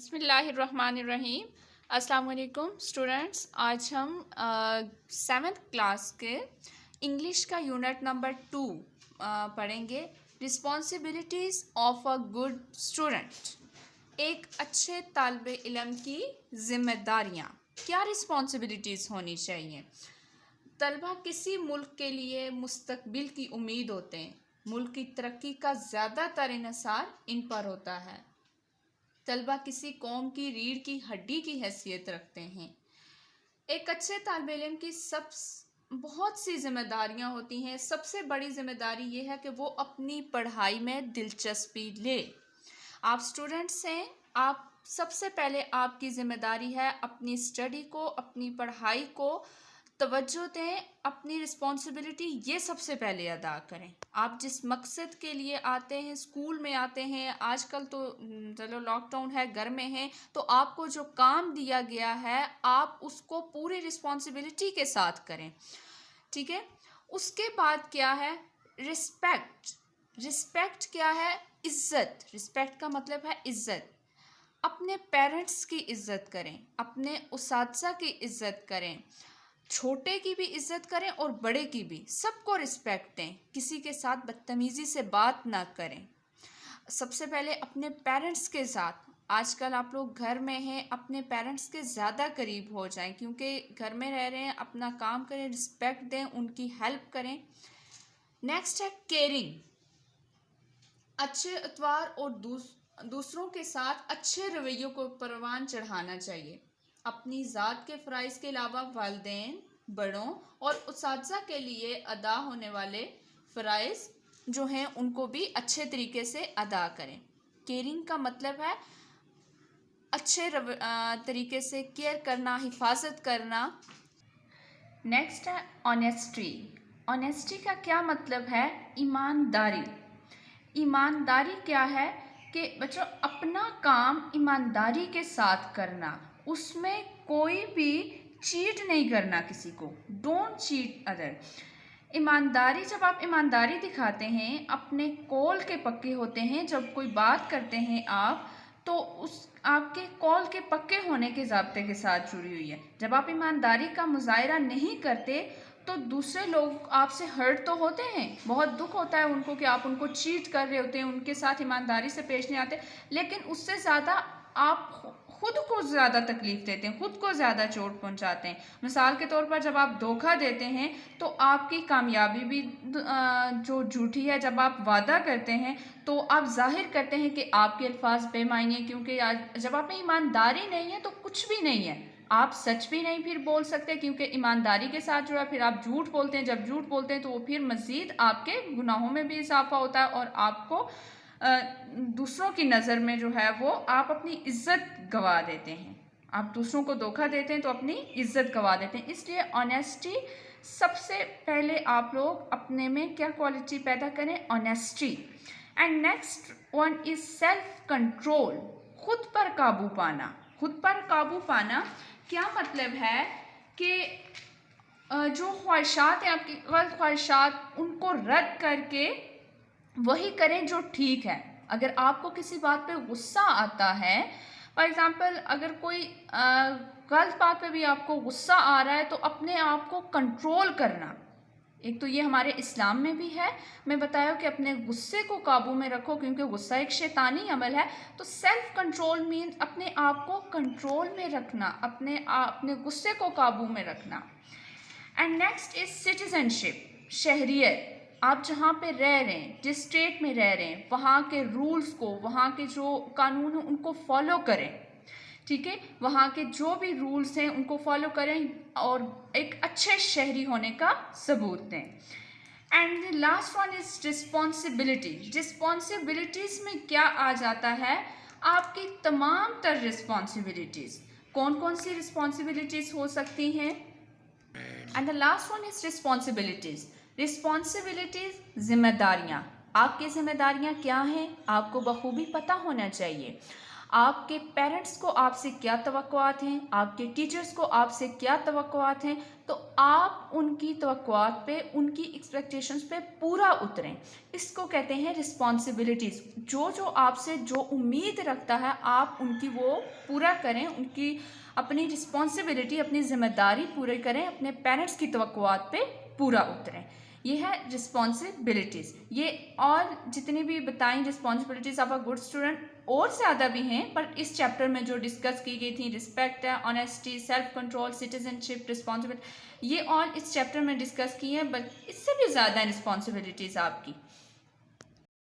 بسم اللہ الرحمن الرحیم۔ السلام علیکم اسٹوڈنٹس، آج ہم 7th کلاس کے انگلش کا یونٹ نمبر 2 پڑھیں گے، responsibilities of a good student. ایک اچھے طالب علم کی ذمہ داریاں، کیا رسپانسبلٹیز ہونی چاہیے؟ طلبہ کسی ملک کے لیے مستقبل کی امید ہوتے ہیں۔ ملک کی ترقی کا زیادہ تر انحصار ان پر ہوتا ہے۔ طلبہ کسی قوم کی ریڑھ کی ہڈی کی حیثیت رکھتے ہیں۔ ایک اچھے طالب علم کی بہت سی ذمہ داریاں ہوتی ہیں۔ سب سے بڑی ذمہ داری یہ ہے کہ وہ اپنی پڑھائی میں دلچسپی لے۔ آپ اسٹوڈنٹس ہیں، آپ سب سے پہلے آپ کی ذمہ داری ہے اپنی اسٹڈی کو، اپنی پڑھائی کو توجہ دیں، اپنی رسپانسبلٹی یہ سب سے پہلے ادا کریں۔ آپ جس مقصد کے لیے آتے ہیں، اسکول میں آتے ہیں، آج کل تو چلو لاک ڈاؤن ہے، گھر میں ہیں، تو آپ کو جو کام دیا گیا ہے آپ اس کو پوری رسپانسبلٹی کے ساتھ کریں، ٹھیک ہے؟ اس کے بعد کیا ہے؟ رسپیکٹ کیا ہے؟ عزت۔ رسپیکٹ کا مطلب ہے عزت۔ اپنے پیرنٹس کی عزت کریں، اپنے اساتذہ کی عزت کریں، چھوٹے کی بھی عزت کریں اور بڑے کی بھی، سب کو رسپیکٹ دیں، کسی کے ساتھ بدتمیزی سے بات نہ کریں۔ سب سے پہلے اپنے پیرنٹس کے ساتھ، آج کل آپ لوگ گھر میں ہیں، اپنے پیرنٹس کے زیادہ قریب ہو جائیں، کیونکہ گھر میں رہ رہے ہیں، اپنا کام کریں، رسپیکٹ دیں، ان کی ہیلپ کریں۔ نیکسٹ ہے کیئرنگ۔ اچھے اتوار اور دوسروں کے ساتھ اچھے رویوں کو پروان چڑھانا چاہیے۔ اپنی ذات کے فرائض کے علاوہ والدین، بڑوں اور اساتذہ کے لیے ادا ہونے والے فرائض جو ہیں ان کو بھی اچھے طریقے سے ادا کریں۔ کیئرنگ کا مطلب ہے اچھے طریقے سے کیئر کرنا، حفاظت کرنا۔ نیکسٹ ہے آنیسٹی۔ آنیسٹی کا کیا مطلب ہے؟ ایمانداری۔ ایمانداری کیا ہے کہ بچوں اپنا کام ایمانداری کے ساتھ کرنا، اس میں کوئی بھی چیٹ نہیں کرنا کسی کو۔ Don't chat other. ایمانداری، جب آپ ایمانداری دکھاتے ہیں، اپنے قول کے پکے ہوتے ہیں، جب کوئی بات کرتے ہیں آپ تو آپ کے قول کے پکے ہونے کے ضابطے کے ساتھ جڑی ہوئی ہے۔ جب آپ ایمانداری کا مظاہرہ نہیں کرتے تو دوسرے لوگ آپ سے ہرٹ تو ہوتے ہیں، بہت دکھ ہوتا ہے ان کو کہ آپ ان کو چیٹ کر رہے ہوتے ہیں، ان کے ساتھ ایمانداری سے پیش نہیں آتے، لیکن اس سے زیادہ آپ خود کو زیادہ تکلیف دیتے ہیں، خود کو زیادہ چوٹ پہنچاتے ہیں۔ مثال کے طور پر جب آپ دھوکہ دیتے ہیں تو آپ کی کامیابی بھی جو جھوٹی ہے، جب آپ وعدہ کرتے ہیں تو آپ ظاہر کرتے ہیں کہ آپ کے الفاظ بے معنی ہیں، کیونکہ جب آپ میں ایمانداری نہیں ہے تو کچھ بھی نہیں ہے۔ آپ سچ بھی نہیں پھر بول سکتے، کیونکہ ایمانداری کے ساتھ جڑا، پھر آپ جھوٹ بولتے ہیں، جب جھوٹ بولتے ہیں تو وہ پھر مزید آپ کے گناہوں میں بھی اضافہ ہوتا ہے اور آپ کو دوسروں کی نظر میں جو ہے وہ آپ اپنی عزت گوا دیتے ہیں۔ آپ دوسروں کو دھوکہ دیتے ہیں تو اپنی عزت گوا دیتے ہیں۔ اس لیے آنیسٹی، سب سے پہلے آپ لوگ اپنے میں کیا کوالٹی پیدا کریں؟ Honesty. And next one is self control. خود پر قابو پانا۔ خود پر قابو پانا کیا مطلب ہے کہ جو خواہشات ہیں، آپ کی غلط خواہشات، ان کو رد کر کے وہی کریں جو ٹھیک ہے۔ اگر آپ کو کسی بات پہ غصہ آتا ہے، فار ایگزامپل اگر کوئی غلط بات پہ بھی آپ کو غصہ آ رہا ہے تو اپنے آپ کو کنٹرول کرنا۔ ایک تو یہ ہمارے اسلام میں بھی ہے، میں بتایا کہ اپنے غصے کو قابو میں رکھو، کیونکہ غصہ ایک شیطانی عمل ہے۔ تو سیلف کنٹرول مینز اپنے آپ کو کنٹرول میں رکھنا، اپنے غصے کو قابو میں رکھنا۔ اینڈ نیکسٹ از سٹیزن شپ، شہریت۔ آپ جہاں پہ رہ رہے ہیں، جس اسٹیٹ میں رہ رہے ہیں، وہاں کے رولز کو، وہاں کے جو قانون ہیں ان کو فالو کریں، ٹھیک ہے؟ وہاں کے جو بھی رولز ہیں ان کو فالو کریں اور ایک اچھے شہری ہونے کا ثبوت دیں۔ And the last one is responsibility. Responsibilities میں کیا آ جاتا ہے؟ آپ کی تمام تر رسپانسبلٹیز، کون کون سی رسپانسبلٹیز ہو سکتی ہیں؟ And the last one is responsibilities. Responsibilities, ذمہ داریاں۔ آپ کی ذمہ داریاں کیا ہیں؟ آپ کو بخوبی پتہ ہونا چاہیے۔ آپ کے پیرنٹس کو آپ سے کیا توقعات ہیں، آپ کے ٹیچرز کو آپ سے کیا توقعات ہیں، تو آپ ان کی توقعات پہ، ان کی ایکسپیکٹیشنز پہ پورا اتریں. اس کو کہتے ہیں رسپانسبلٹیز. جو آپ سے جو امید رکھتا ہے آپ ان کی وہ پورا کریں، ان کی اپنی رسپانسبلٹی، اپنی ذمہ داری پوری کریں، اپنے پیرنٹس کی توقعات پہ پورا اتریں. یہ ہے رسپانسبلٹیز. یہ اور جتنی بھی بتائیں responsibilities of a good student اور زیادہ بھی ہیں، پر اس چیپٹر میں جو ڈسکس کی گئی تھیں، رسپیکٹ ہے، آنیسٹی، سیلف کنٹرول، سٹیزن شپ، رسپانسبلٹی، یہ اور اس چیپٹر میں ڈسکس کی ہیں، بٹ اس سے بھی زیادہ ہیں رسپانسبلٹیز آپ کی.